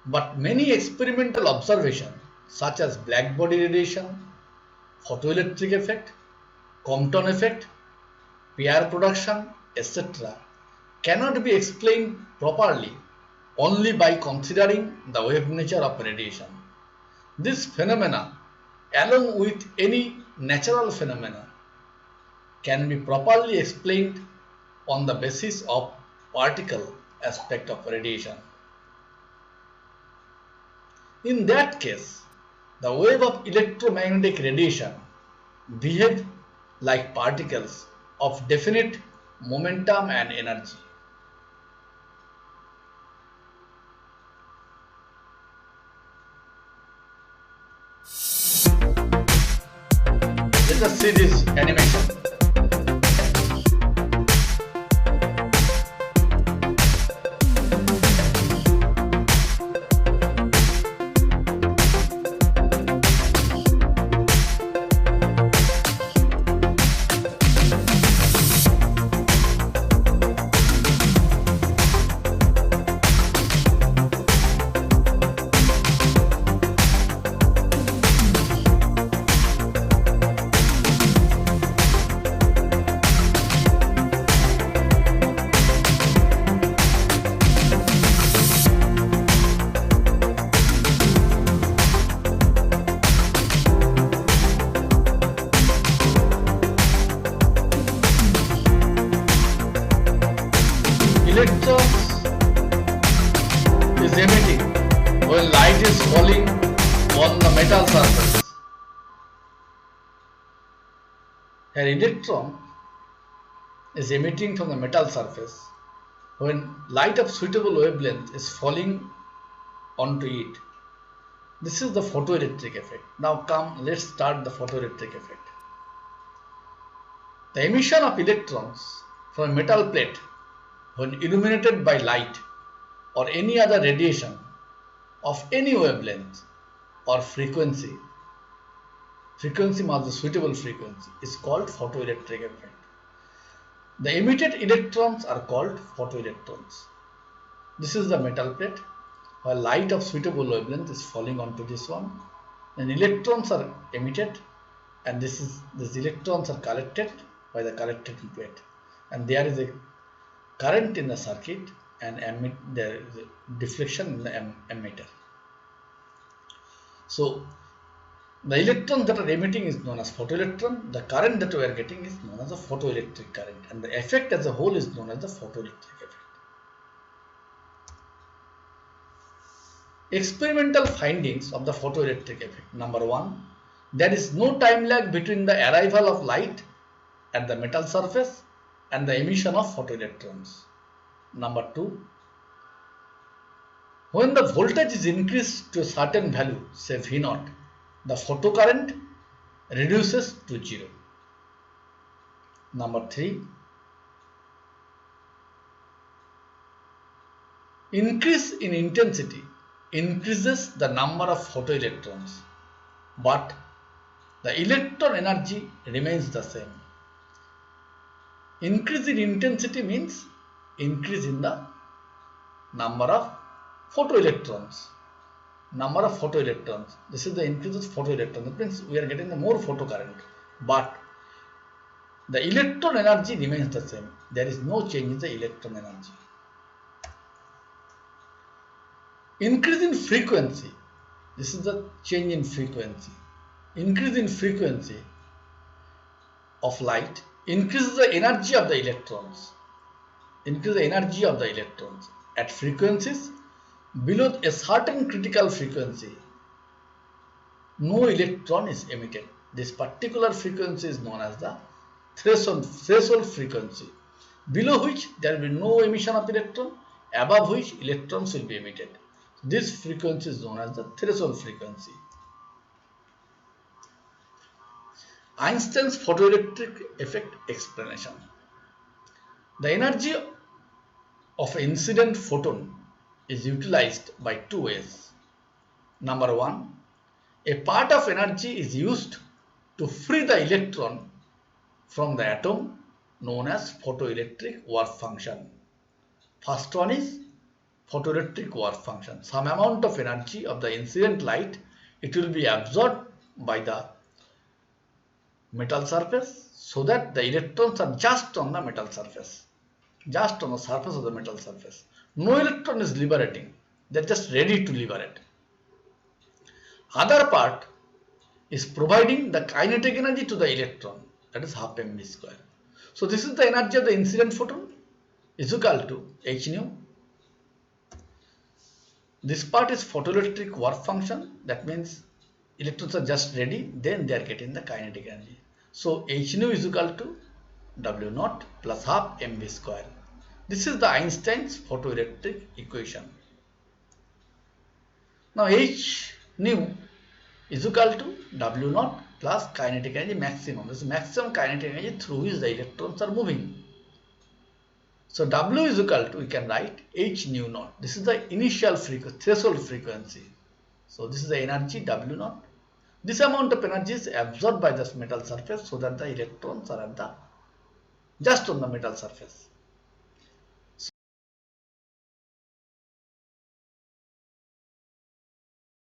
But many experimental observations such as black body radiation, photoelectric effect, Compton effect, pair production, etc. cannot be explained properly only by considering the wave nature of radiation. This phenomena, along with any natural phenomena, can be properly explained on the basis of particle aspect of radiation. In that case, the wave of electromagnetic radiation behave like particles of definite momentum and energy. Let us see this animation. Electrons is emitting when light is falling on the metal surface. An electron is emitting from the metal surface when light of suitable wavelength is falling onto it. This is the photoelectric effect. Now come, let's start the photoelectric effect. The emission of electrons from a metal plate when illuminated by light or any other radiation of any wavelength or frequency must be suitable frequency, is called photoelectric effect. The emitted electrons are called photoelectrons. This is the metal plate where light of suitable wavelength is falling onto this one, and electrons are emitted, and these electrons are collected by the collecting plate, and there is a current in the circuit and there is a deflection in the emitter. So the electrons that are emitting is known as photoelectron. The current that we are getting is known as a photoelectric current, and the effect as a whole is known as the photoelectric effect. Experimental findings of the photoelectric effect. Number 1, there is no time lag between the arrival of light at the metal surface and the emission of photoelectrons. Number 2, when the voltage is increased to a certain value, say V0, the photocurrent reduces to 0. Number 3, increase in intensity increases the number of photoelectrons, but the electron energy remains the same. Increase in intensity means increase in the number of photoelectrons. This is the increase of photoelectrons. That means we are getting the more photocurrent, but the electron energy remains the same. There is no change in the electron energy. Increase in frequency. This is the change in frequency. Increase in frequency of light increases the energy of the electrons. At frequencies below a certain critical frequency, no electron is emitted. This particular frequency is known as the threshold frequency, below which there will be no emission of electron, above which electrons will be emitted. This frequency is known as the threshold frequency. Einstein's photoelectric effect explanation. The energy of an incident photon is utilized by two ways. Number 1, a part of energy is used to free the electron from the atom, known as photoelectric work function. First one is photoelectric work function. Some amount of energy of the incident light, it will be absorbed by the metal surface, so that the electrons are just on the metal surface, just on the surface of the metal surface. No electron is liberating, they are just ready to liberate. Other part is providing the kinetic energy to the electron, that is half mv square. So this is the energy of the incident photon is equal to h nu. This part is photoelectric work function, that means electrons are just ready, then they are getting the kinetic energy. So h nu is equal to w naught plus half mv square. This is the Einstein's photoelectric equation. Now h nu is equal to w naught plus kinetic energy maximum. This is maximum kinetic energy through which the electrons are moving. So W is equal to, we can write h nu naught. This is the initial frequency, threshold frequency. So this is the energy W naught. This amount of energy is absorbed by this metal surface, so that the electrons are at the just on the metal surface.